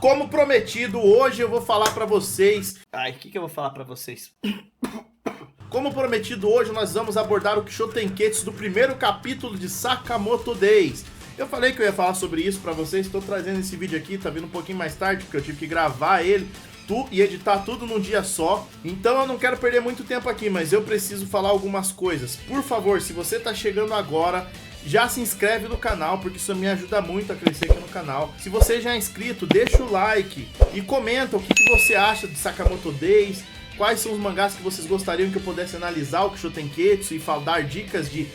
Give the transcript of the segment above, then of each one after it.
Como prometido, hoje eu vou falar pra vocês... Ai, o que eu vou falar pra vocês? Como prometido, hoje nós vamos abordar o Kisho Tenketsu do primeiro capítulo de Sakamoto Days. Eu falei que eu ia falar sobre isso pra vocês, estou trazendo esse vídeo aqui, tá vindo um pouquinho mais tarde, porque eu tive que gravar ele e editar tudo num dia só. Então eu não quero perder muito tempo aqui, mas eu preciso falar algumas coisas. Por favor, se você tá chegando agora, já se inscreve no canal, porque isso me ajuda muito a crescer aqui no canal. Se você já é inscrito, deixa o like e comenta o que você acha de Sakamoto Days, quais são os mangás que vocês gostariam que eu pudesse analisar o Kisho Tenketsu e dar dicas de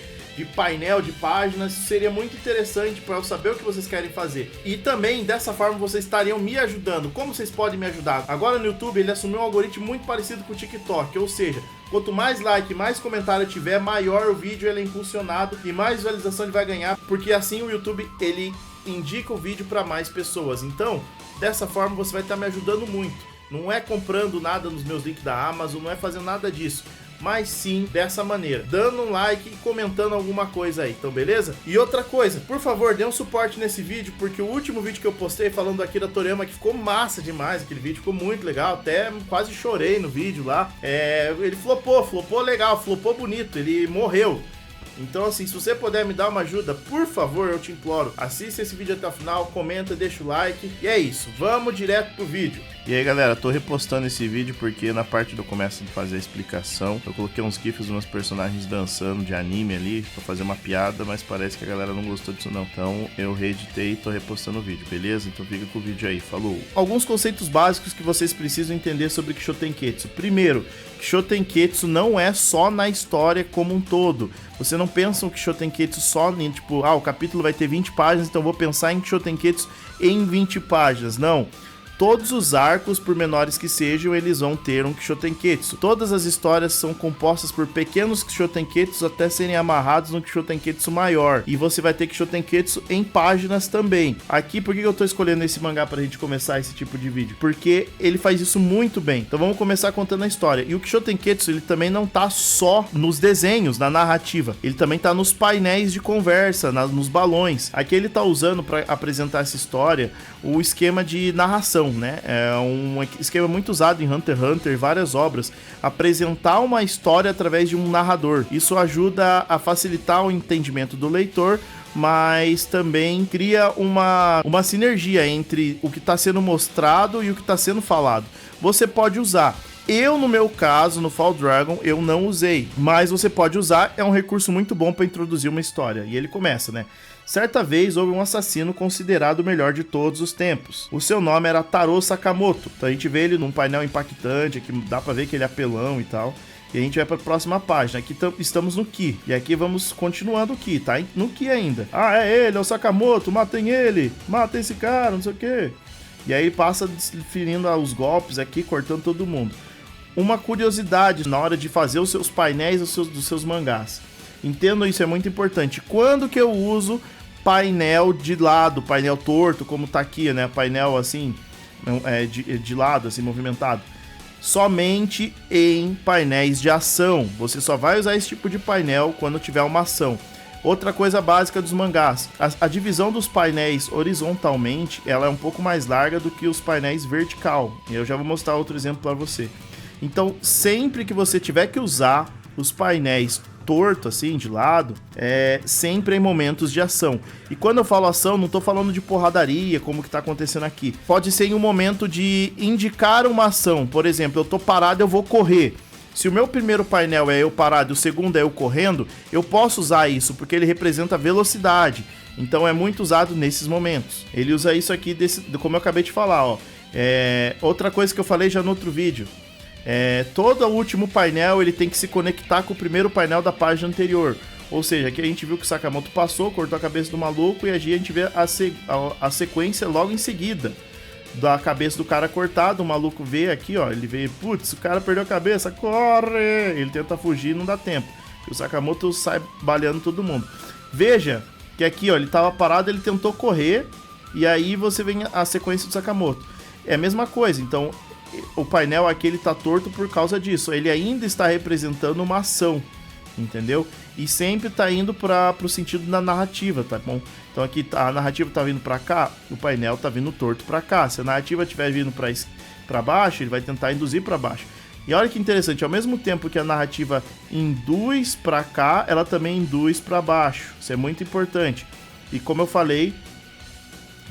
painel, de páginas. Isso seria muito interessante para eu saber o que vocês querem fazer. E também, dessa forma, vocês estariam me ajudando. Como vocês podem me ajudar? Agora no YouTube, ele assumiu um algoritmo muito parecido com o TikTok, ou seja, quanto mais like, mais comentário tiver, maior o vídeo ele é impulsionado e mais visualização ele vai ganhar, porque assim o YouTube, ele indica o vídeo para mais pessoas. Então, dessa forma, você vai estar me ajudando muito. Não é comprando nada nos meus links da Amazon, não é fazendo nada disso, mas sim dessa maneira, dando um like e comentando alguma coisa aí, então beleza? E outra coisa, por favor, dê um suporte nesse vídeo, porque o último vídeo que eu postei falando da Akira Toriyama, que ficou massa demais, aquele vídeo ficou muito legal, até quase chorei no vídeo lá, ele flopou legal, flopou bonito, ele morreu. Então assim, se você puder me dar uma ajuda, por favor, eu te imploro, assista esse vídeo até o final, comenta, deixa o like, e é isso, vamos direto pro vídeo. E aí galera, tô repostando esse vídeo porque na parte do começo de fazer a explicação, eu coloquei uns gifs, umas personagens dançando de anime ali, pra fazer uma piada, mas parece que a galera não gostou disso não. Então eu reeditei e tô repostando o vídeo, beleza? Então fica com o vídeo aí, falou! Alguns conceitos básicos que vocês precisam entender sobre Kisho Tenketsu. Primeiro, Kisho Tenketsu não é só na história como um todo. Você não pensa o Kisho Tenketsu só em, tipo, o capítulo vai ter 20 páginas, então eu vou pensar em Kisho Tenketsu em 20 páginas. Não. Todos os arcos, por menores que sejam, eles vão ter um Kisho Tenketsu. Todas as histórias são compostas por pequenos Kisho Tenketsu até serem amarrados no Kisho Tenketsu maior. E você vai ter Kisho Tenketsu em páginas também. Aqui, por que eu tô escolhendo esse mangá pra gente começar esse tipo de vídeo? Porque ele faz isso muito bem. Então vamos começar contando a história. E o Kisho Tenketsu, ele também não tá só nos desenhos, na narrativa. Ele também tá nos painéis de conversa, nos balões. Aqui ele tá usando pra apresentar essa história o esquema de narração, né? É um esquema muito usado em Hunter x Hunter, várias obras, apresentar uma história através de um narrador. Isso ajuda a facilitar o entendimento do leitor, mas também cria uma sinergia entre o que está sendo mostrado e o que está sendo falado. Você pode usar. Eu, no meu caso, no Fall Dragon, eu não usei, mas você pode usar, é um recurso muito bom para introduzir uma história. E ele começa, né? Certa vez houve um assassino considerado o melhor de todos os tempos. O seu nome era Taro Sakamoto. Então a gente vê ele num painel impactante, aqui dá pra ver que ele é apelão e tal. E a gente vai pra próxima página. Aqui estamos no Ki. E aqui vamos continuando o Ki, tá? No Ki ainda. Ah, é ele, é o Sakamoto, matem ele, matem esse cara, não sei o quê. E aí passa definindo os golpes aqui, cortando todo mundo. Uma curiosidade na hora de fazer os seus painéis dos seus mangás. Entendo, isso é muito importante. Quando que eu uso painel de lado, painel torto, como tá aqui, né? Painel assim, de lado, assim, movimentado. Somente em painéis de ação. Você só vai usar esse tipo de painel quando tiver uma ação. Outra coisa básica dos mangás. A divisão dos painéis horizontalmente, ela é um pouco mais larga do que os painéis vertical. Eu já vou mostrar outro exemplo para você. Então, sempre que você tiver que usar os painéis torto, assim, de lado, sempre em momentos de ação. E quando eu falo ação, não tô falando de porradaria, como que tá acontecendo aqui. Pode ser em um momento de indicar uma ação. Por exemplo, eu tô parado, eu vou correr. Se o meu primeiro painel é eu parado e o segundo é eu correndo, eu posso usar isso, porque ele representa velocidade. Então é muito usado nesses momentos. Ele usa isso aqui, como eu acabei de falar, ó. Outra coisa que eu falei já no outro vídeo. Todo o último painel ele tem que se conectar com o primeiro painel da página anterior. Ou seja, aqui a gente viu que o Sakamoto passou, cortou a cabeça do maluco, e aqui a gente vê a sequência logo em seguida da cabeça do cara cortada. O maluco vê aqui, ó, ele vê, putz, o cara perdeu a cabeça, corre! Ele tenta fugir e não dá tempo. O Sakamoto sai baleando todo mundo. Veja que aqui, ó, ele tava parado, ele tentou correr, e aí você vê a sequência do Sakamoto. É a mesma coisa, então o painel aqui ele tá torto por causa disso. Ele ainda está representando uma ação. entendeu? E sempre tá indo pro sentido da narrativa, tá bom? Então aqui a narrativa tá vindo pra cá, o painel tá vindo torto pra cá. Se a narrativa estiver vindo pra baixo, ele vai tentar induzir pra baixo. E olha que interessante, ao mesmo tempo que a narrativa induz pra cá, ela também induz pra baixo. Isso é muito importante. E como eu falei,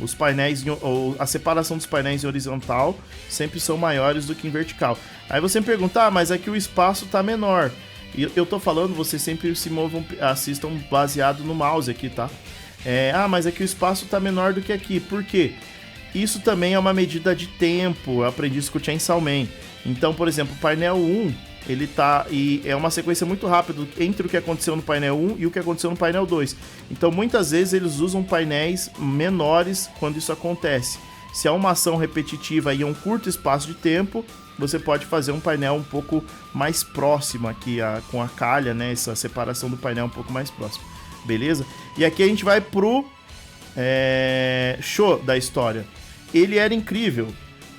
os painéis, ou a separação dos painéis em horizontal sempre são maiores do que em vertical. Aí você me pergunta, mas aqui o espaço tá menor. E eu tô falando, vocês sempre assistam baseado no mouse aqui, tá? Mas aqui o espaço tá menor do que aqui. Por quê? Isso também é uma medida de tempo. Eu aprendi isso com o Chainsaw Man. Então, por exemplo, o painel 1, ele tá... E é uma sequência muito rápida entre o que aconteceu no painel 1 e o que aconteceu no painel 2. Então, muitas vezes, eles usam painéis menores quando isso acontece. Se é uma ação repetitiva e é um curto espaço de tempo, você pode fazer um painel um pouco mais próximo aqui, com a calha, né? Essa separação do painel um pouco mais próximo. Beleza? E aqui a gente vai pro show da história. Ele era incrível.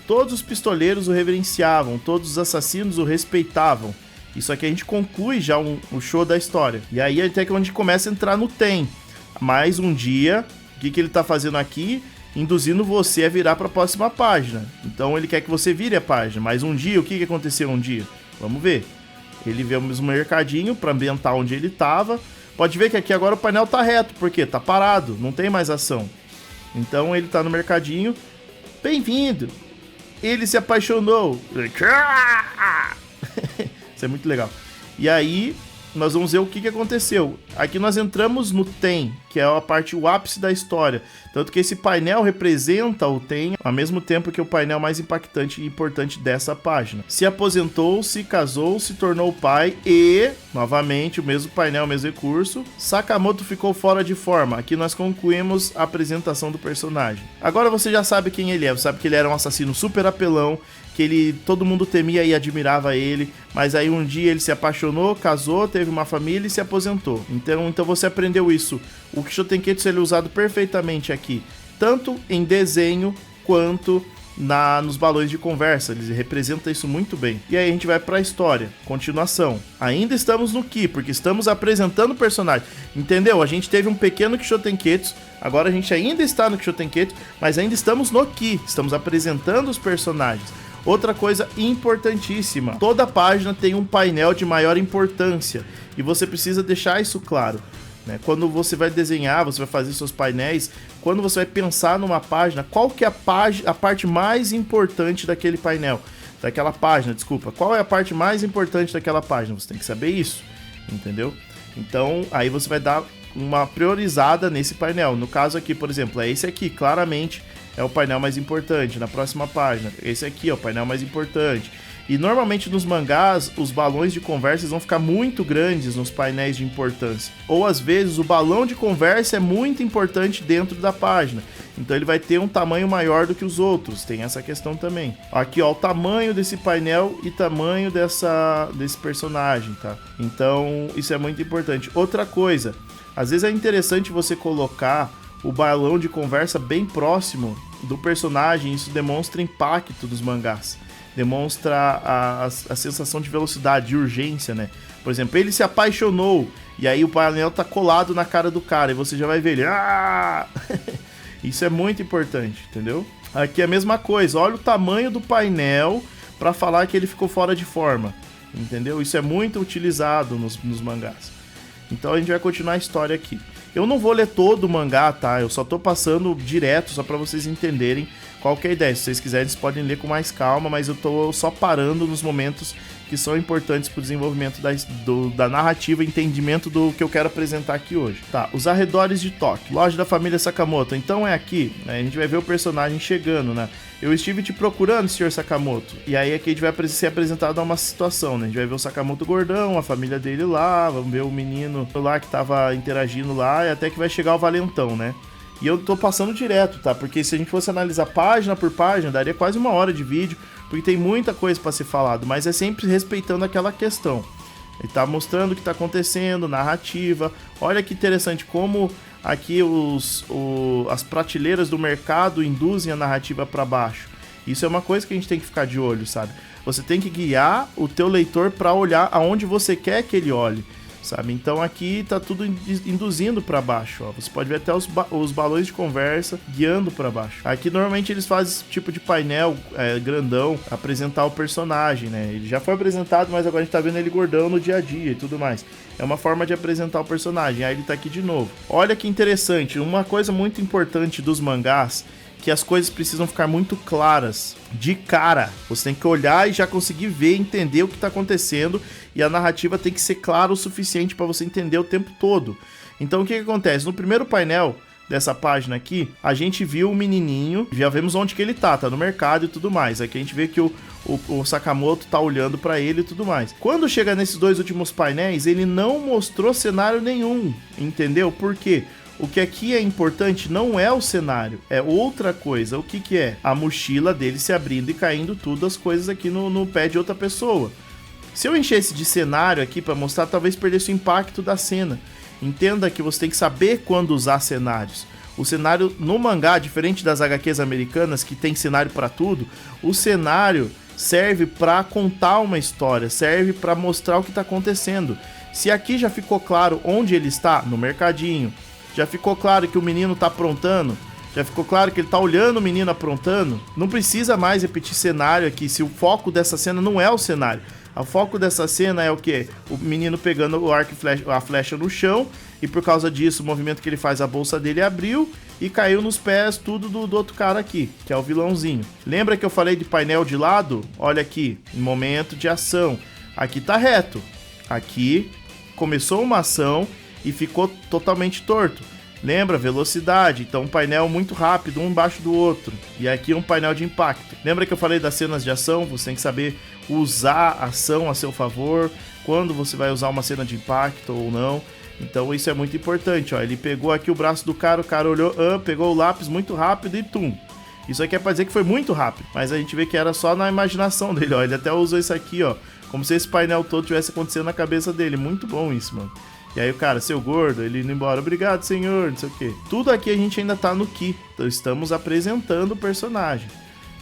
Todos os pistoleiros o reverenciavam, todos os assassinos o respeitavam. Isso aqui a gente conclui já o show da história. E aí até que a gente começa a entrar no Tem. Mais um dia, o que ele tá fazendo aqui? Induzindo você a virar para a próxima página. Então ele quer que você vire a página. Mas um dia, o que aconteceu um dia? Vamos ver. Ele vê o mesmo mercadinho para ambientar onde ele tava. Pode ver que aqui agora o painel tá reto, porque tá parado, não tem mais ação. Então ele tá no mercadinho. Bem-vindo! Ele se apaixonou. Isso é muito legal. E aí, nós vamos ver o que aconteceu. Aqui nós entramos no Tem, que é a parte, o ápice da história. Tanto que esse painel representa o Tem, ao mesmo tempo que é o painel mais impactante e importante dessa página. Se aposentou, se casou, se tornou pai e, novamente, o mesmo painel, o mesmo recurso. Sakamoto ficou fora de forma. Aqui nós concluímos a apresentação do personagem. Agora você já sabe quem ele é. Você sabe que ele era um assassino super apelão, que todo mundo temia e admirava ele, mas aí um dia ele se apaixonou, casou, teve uma família e se aposentou. Então você aprendeu isso. O Kisho Tenketsu ele é usado perfeitamente aqui, tanto em desenho quanto nos balões de conversa. Ele representa isso muito bem. E aí a gente vai para a história, continuação. Ainda estamos no Ki, porque estamos apresentando o personagem. Entendeu? A gente teve um pequeno Kisho Tenketsu, agora a gente ainda está no Kisho Tenketsu, mas ainda estamos no Ki, estamos apresentando os personagens. Outra coisa importantíssima, toda página tem um painel de maior importância e você precisa deixar isso claro, né? Quando você vai desenhar, você vai fazer seus painéis, quando você vai pensar numa página, qual que é a parte mais importante daquele painel, daquela página, desculpa, qual é a parte mais importante daquela página, você tem que saber isso, entendeu? Então aí você vai dar uma priorizada nesse painel. No caso aqui, por exemplo, é esse aqui, claramente é o painel mais importante. Na próxima página, esse aqui é o painel mais importante. E normalmente nos mangás, os balões de conversa vão ficar muito grandes nos painéis de importância. Ou às vezes o balão de conversa é muito importante dentro da página. Então ele vai ter um tamanho maior do que os outros. Tem essa questão também. Aqui ó, o tamanho desse painel e tamanho desse personagem, tá? Então isso é muito importante. Outra coisa, às vezes é interessante você colocar o balão de conversa bem próximo do personagem. Isso demonstra impacto dos mangás. Demonstra a sensação de velocidade, de urgência, né? Por exemplo, ele se apaixonou e aí o painel tá colado na cara do cara e você já vai ver ele. Ah! Isso é muito importante, entendeu? Aqui é a mesma coisa. Olha o tamanho do painel para falar que ele ficou fora de forma, entendeu? Isso é muito utilizado nos mangás. Então a gente vai continuar a história aqui. Eu não vou ler todo o mangá, tá? Eu só tô passando direto, só pra vocês entenderem qual que é a ideia. Se vocês quiserem, vocês podem ler com mais calma, mas eu tô só parando nos momentos que são importantes pro desenvolvimento da narrativa e entendimento do que eu quero apresentar aqui hoje. Tá, os arredores de Tóquio, loja da família Sakamoto. Então é aqui, né? A gente vai ver o personagem chegando, né? Eu estive te procurando, Sr. Sakamoto. E aí aqui a gente vai ser apresentado a uma situação, né? A gente vai ver o Sakamoto gordão, a família dele lá, vamos ver o menino lá que tava interagindo lá, e até que vai chegar o valentão, né? E eu tô passando direto, tá? Porque se a gente fosse analisar página por página, daria quase 1 hora de vídeo, porque tem muita coisa pra ser falado, mas é sempre respeitando aquela questão. Ele tá mostrando o que tá acontecendo, narrativa. Olha que interessante como aqui as prateleiras do mercado induzem a narrativa para baixo. Isso é uma coisa que a gente tem que ficar de olho, sabe? Você tem que guiar o teu leitor para olhar aonde você quer que ele olhe. sabe? Então aqui tá tudo induzindo para baixo, ó. Você pode ver até os balões de conversa guiando para baixo. Aqui normalmente eles fazem esse tipo de painel grandão, apresentar o personagem, né? Ele já foi apresentado, mas agora a gente tá vendo ele gordão no dia a dia e tudo mais. É uma forma de apresentar o personagem. Aí ele tá aqui de novo. Olha que interessante, uma coisa muito importante dos mangás, que as coisas precisam ficar muito claras de cara. Você tem que olhar e já conseguir ver, entender o que está acontecendo, e a narrativa tem que ser clara o suficiente para você entender o tempo todo. Então o que acontece? No primeiro painel dessa página aqui, a gente viu o menininho, já vemos onde que ele tá no mercado e tudo mais. Aqui a gente vê que o Sakamoto tá olhando para ele e tudo mais. Quando chega nesses dois últimos painéis, ele não mostrou cenário nenhum, entendeu? Por quê? O que aqui é importante não é o cenário, é outra coisa. O que que é? A mochila dele se abrindo e caindo tudo, as coisas aqui no pé de outra pessoa. Se eu enchesse de cenário aqui para mostrar, talvez perdesse o impacto da cena. Entenda que você tem que saber quando usar cenários. O cenário no mangá, diferente das HQs americanas, que tem cenário para tudo, o cenário serve para contar uma história, serve para mostrar o que está acontecendo. Se aqui já ficou claro onde ele está, no mercadinho, já ficou claro que o menino tá aprontando, já ficou claro que ele tá olhando o menino aprontando, não precisa mais repetir cenário aqui, se o foco dessa cena não é o cenário. O foco dessa cena é o quê? O menino pegando o arco e a flecha no chão, e por causa disso, o movimento que ele faz, a bolsa dele abriu e caiu nos pés tudo do outro cara aqui, que é o vilãozinho. Lembra que eu falei de painel de lado? Olha aqui, em momento de ação. Aqui tá reto. Aqui começou uma ação e ficou totalmente torto. Lembra? Velocidade. Então um painel muito rápido, um embaixo do outro. E aqui um painel de impacto. Lembra que eu falei das cenas de ação? Você tem que saber usar a ação a seu favor, quando você vai usar uma cena de impacto ou não. Então isso é muito importante, ó. Ele pegou aqui o braço do cara, o cara olhou, pegou o lápis muito rápido e tum. Isso aqui é pra dizer que foi muito rápido, mas a gente vê que era só na imaginação dele, ó. Ele até usou isso aqui, ó, como se esse painel todo tivesse acontecendo na cabeça dele. Muito bom isso, mano. E aí o cara, seu gordo, ele indo embora, obrigado, senhor, não sei o que. Tudo aqui a gente ainda tá no Ki, então estamos apresentando o personagem.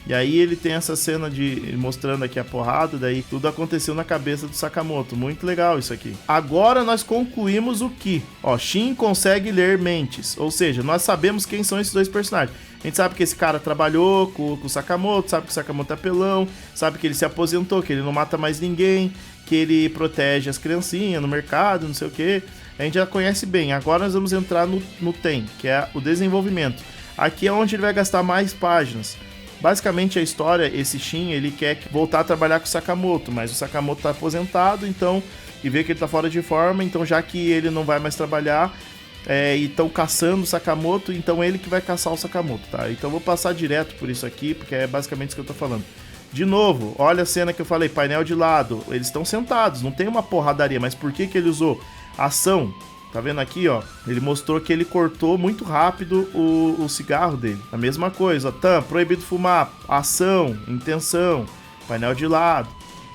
E aí ele tem essa cena de mostrando aqui a porrada, daí tudo aconteceu na cabeça do Sakamoto. Muito legal isso aqui. Agora nós concluímos o Ki. Ó, Shin consegue ler mentes, ou seja, nós sabemos quem são esses dois personagens. A gente sabe que esse cara trabalhou com o Sakamoto, sabe que o Sakamoto é apelão, sabe que ele se aposentou, que ele não mata mais ninguém, que ele protege as criancinhas no mercado, não sei o que. A gente já conhece bem. Agora nós vamos entrar no Ten, que é o desenvolvimento. Aqui é onde ele vai gastar mais páginas. Basicamente a história, esse Shin, ele quer voltar a trabalhar com o Sakamoto, mas o Sakamoto tá aposentado, então, e vê que ele tá fora de forma, então já que ele não vai mais trabalhar, e estão caçando o Sakamoto, então ele que vai caçar o Sakamoto, tá? Então eu vou passar direto por isso aqui, porque é basicamente isso que eu tô falando. De novo, olha a cena que eu falei, painel de lado, eles estão sentados, não tem uma porradaria, mas por que ele usou ação? Tá vendo aqui, ó? Ele mostrou que ele cortou muito rápido o cigarro dele. A mesma coisa, ó, proibido fumar, ação, intenção, painel de lado.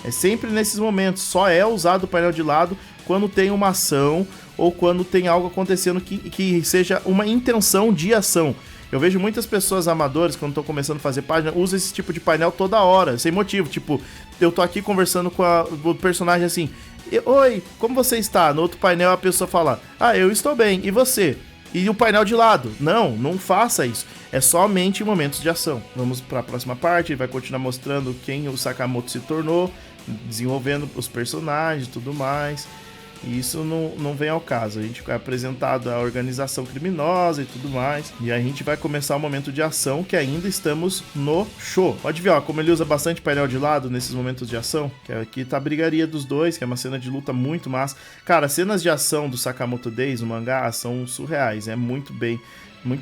É sempre nesses momentos, só é usado o painel de lado quando tem uma ação ou quando tem algo acontecendo que seja uma intenção de ação. Eu vejo muitas pessoas amadoras, quando estão começando a fazer página, usam esse tipo de painel toda hora, sem motivo. Tipo, eu tô aqui conversando com o personagem assim, oi, como você está? No outro painel a pessoa fala, eu estou bem, e você? E o painel de lado? Não faça isso. É somente em momentos de ação. Vamos para a próxima parte, ele vai continuar mostrando quem o Sakamoto se tornou, desenvolvendo os personagens e tudo mais. E isso não vem ao caso. A gente vai apresentado a organização criminosa e tudo mais. E a gente vai começar o momento de ação, que ainda estamos no show. Pode ver, ó, como ele usa bastante painel de lado nesses momentos de ação. Que aqui tá a brigaria dos dois, que é uma cena de luta muito massa. Cara, as cenas de ação do Sakamoto Days, no mangá, são surreais. É muito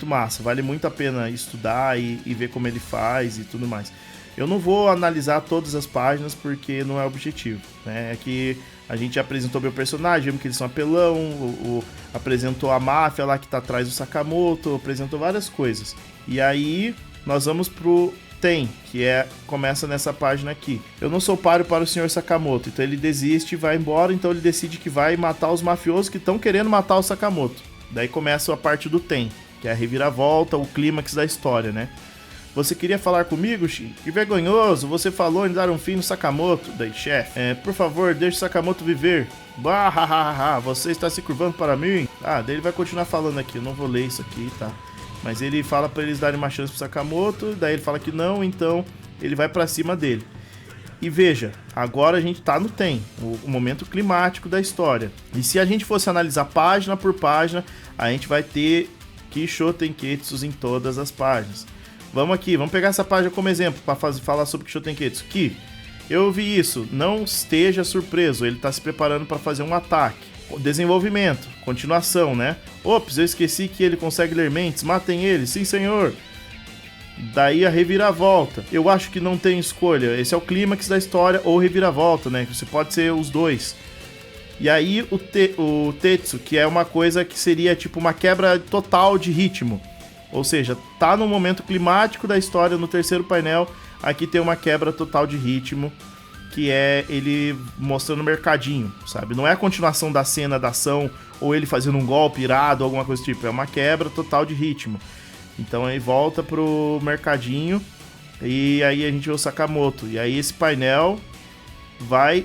massa. Vale muito a pena estudar e ver como ele faz e tudo mais. Eu não vou analisar todas as páginas porque não é o objetivo, né? É que a gente apresentou meu personagem, vimos que eles são apelão, apresentou a máfia lá que tá atrás do Sakamoto, apresentou várias coisas. E aí nós vamos pro Ten, que começa nessa página aqui. Eu não sou páreo para o Sr. Sakamoto, então ele desiste e vai embora, então ele decide que vai matar os mafiosos que estão querendo matar o Sakamoto. Daí começa a parte do Ten, que é a reviravolta, o clímax da história, né? Você queria falar comigo, Shin? Que vergonhoso, você falou em dar um fim no Sakamoto. Daí, chefe, por favor, deixe Sakamoto viver. Bah, você está se curvando para mim? Daí ele vai continuar falando aqui, eu não vou ler isso aqui, tá? Mas ele fala pra eles darem uma chance pro Sakamoto, daí ele fala que não, então ele vai pra cima dele. E veja, agora a gente tá no Ten, o momento climático da história. E se a gente fosse analisar página por página, a gente vai ter Kisho Tenketsu em todas as páginas. Vamos aqui, vamos pegar essa página como exemplo para falar sobre Kisho Tenketsu. Que eu vi isso, não esteja surpreso, ele tá se preparando para fazer um ataque. Desenvolvimento, continuação, né? Ops, eu esqueci que ele consegue ler mentes, matem ele, sim senhor. Daí a reviravolta, eu acho que não tem escolha, esse é o clímax da história ou reviravolta, né? Você pode ser os dois. E aí o Tetsu, que é uma coisa que seria tipo uma quebra total de ritmo. Ou seja, tá no momento climático da história, no terceiro painel, aqui tem uma quebra total de ritmo, que é ele mostrando o mercadinho, sabe? Não é a continuação da cena da ação, ou ele fazendo um golpe irado, alguma coisa do tipo, é uma quebra total de ritmo. Então aí volta pro mercadinho, e aí a gente vê o Sakamoto, e aí esse painel vai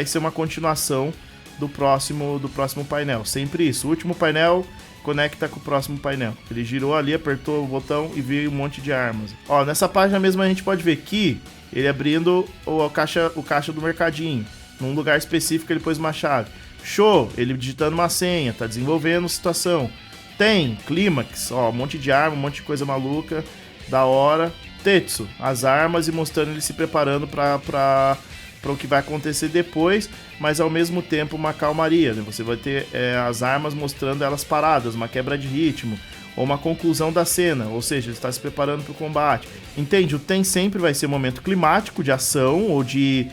ser uma continuação do próximo painel, sempre isso, o último painel conecta com o próximo painel. Ele girou ali, apertou o botão e veio um monte de armas. Ó, nessa página mesmo a gente pode ver que ele abrindo o caixa do mercadinho. Num lugar específico ele pôs uma chave. Show, ele digitando uma senha, tá desenvolvendo situação. Tem clímax, ó, um monte de arma, um monte de coisa maluca, da hora. Tetsu, as armas e mostrando ele se preparando para o que vai acontecer depois, mas ao mesmo tempo uma calmaria, né? Você vai ter as armas mostrando elas paradas, uma quebra de ritmo, ou uma conclusão da cena, ou seja, ele está se preparando para o combate. Entende? O Ten sempre vai ser um momento climático de ação ou de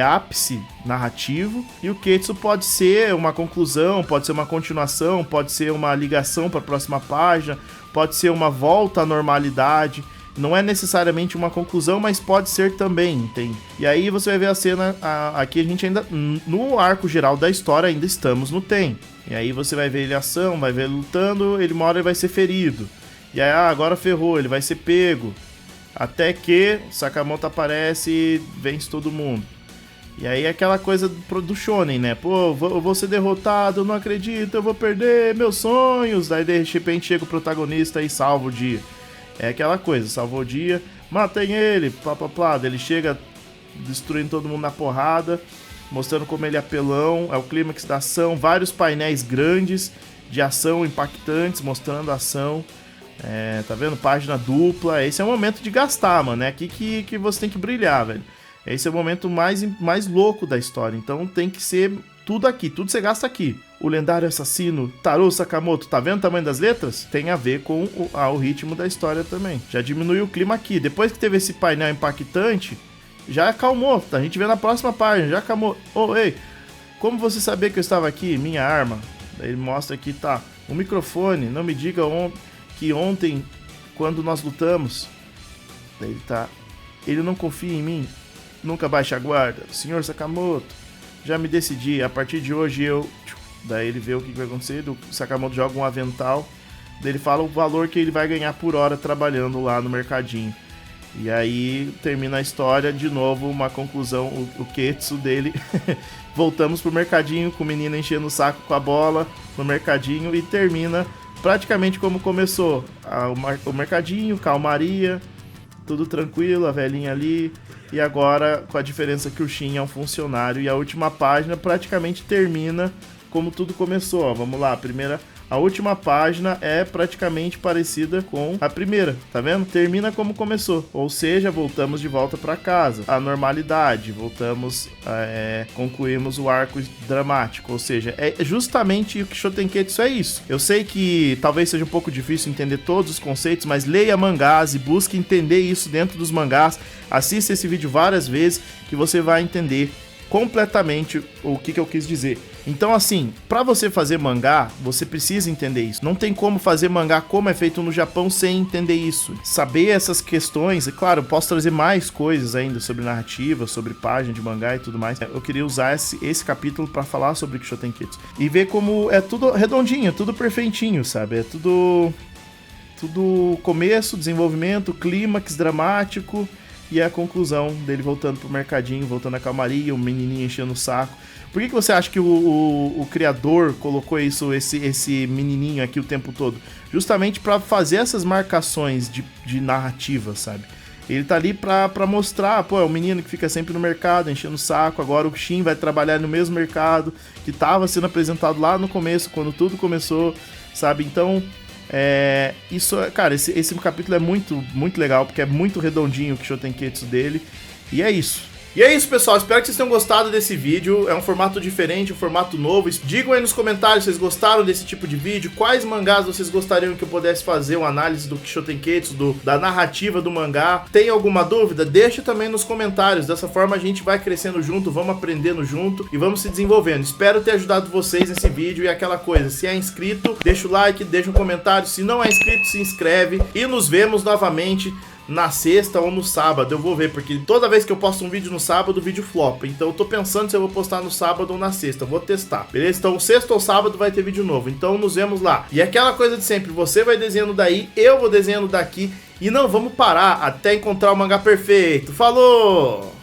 ápice narrativo, e o Ketsu pode ser uma conclusão, pode ser uma continuação, pode ser uma ligação para a próxima página, pode ser uma volta à normalidade. Não é necessariamente uma conclusão, mas pode ser também, entende? E aí você vai ver a cena, aqui a gente ainda, no arco geral da história, ainda estamos no Ten. E aí você vai ver ele em ação, vai ver ele lutando, ele uma hora ele vai ser ferido. E aí, agora ferrou, ele vai ser pego. Até que Sakamoto aparece e vence todo mundo. E aí aquela coisa do shonen, né? Pô, eu vou ser derrotado, eu não acredito, eu vou perder meus sonhos. Daí de repente chega o protagonista e salva o dia. É aquela coisa, salvou o dia, matem ele, plá. Ele chega destruindo todo mundo na porrada, mostrando como ele é apelão, é o clímax da ação, vários painéis grandes de ação impactantes, mostrando a ação. Tá vendo? Página dupla, esse é o momento de gastar, mano, é aqui que você tem que brilhar, velho. Esse é o momento mais louco da história, então tem que ser tudo aqui, tudo você gasta aqui. O lendário assassino Taro Sakamoto, tá vendo o tamanho das letras? Tem a ver com o ritmo da história também. Já diminuiu o clima aqui. Depois que teve esse painel impactante, já acalmou. A gente vê na próxima página, já acalmou. Ei, como você sabia que eu estava aqui? Minha arma. Daí ele mostra aqui, tá, o microfone. Não me diga que ontem, quando nós lutamos, daí ele tá, ele não confia em mim. Nunca baixe a guarda. Senhor Sakamoto, já me decidi. A partir de hoje eu... Daí ele vê o que vai acontecer, o Sakamoto joga um avental, daí ele fala o valor que ele vai ganhar por hora trabalhando lá no mercadinho. E aí termina a história, de novo, uma conclusão, o Ketsu dele. Voltamos pro mercadinho, com o menino enchendo o saco com a bola no mercadinho, e termina praticamente como começou. O mercadinho, calmaria, tudo tranquilo, a velhinha ali. E agora, com a diferença que o Shin é um funcionário, e a última página praticamente termina como tudo começou, ó. Vamos lá, a última página é praticamente parecida com a primeira, tá vendo? Termina como começou, ou seja, voltamos de volta para casa, a normalidade, voltamos, concluímos o arco dramático, ou seja, é justamente o que Kisho Tenketsu é isso. Eu sei que talvez seja um pouco difícil entender todos os conceitos, mas leia mangás e busque entender isso dentro dos mangás, assista esse vídeo várias vezes que você vai entender completamente o que eu quis dizer. Então, assim, pra você fazer mangá, você precisa entender isso. Não tem como fazer mangá como é feito no Japão sem entender isso. Saber essas questões, e claro, eu posso trazer mais coisas ainda sobre narrativa, sobre página de mangá e tudo mais. Eu queria usar esse capítulo pra falar sobre Kisho Tenketsu. E ver como é tudo redondinho, tudo perfeitinho, sabe? É tudo Tudo começo, desenvolvimento, clímax dramático e a conclusão dele voltando pro mercadinho, voltando à calmaria, o menininho enchendo o saco. Por que você acha que o criador colocou esse menininho aqui o tempo todo? Justamente para fazer essas marcações de narrativa, sabe? Ele tá ali pra mostrar, pô, é o menino que fica sempre no mercado, enchendo o saco. Agora o Shin vai trabalhar no mesmo mercado que tava sendo apresentado lá no começo, quando tudo começou, sabe? Então, isso, cara, esse capítulo é muito, muito legal, porque é muito redondinho o Kishotenketsu dele. E é isso. E é isso, pessoal. Espero que vocês tenham gostado desse vídeo. É um formato diferente, um formato novo. Digam aí nos comentários se vocês gostaram desse tipo de vídeo. Quais mangás vocês gostariam que eu pudesse fazer uma análise do Kishotenketsu, da narrativa do mangá. Tem alguma dúvida? Deixa também nos comentários. Dessa forma a gente vai crescendo junto, vamos aprendendo junto e vamos se desenvolvendo. Espero ter ajudado vocês nesse vídeo. E aquela coisa, se é inscrito, deixa o like, deixa um comentário. Se não é inscrito, se inscreve. E nos vemos novamente na sexta ou no sábado. Eu vou ver, porque toda vez que eu posto um vídeo no sábado, o vídeo flopa. Então eu tô pensando se eu vou postar no sábado ou na sexta. Vou testar, beleza? Então sexta ou sábado vai ter vídeo novo. Então nos vemos lá. E aquela coisa de sempre, você vai desenhando daí, eu vou desenhando daqui. E não vamos parar até encontrar o mangá perfeito. Falou!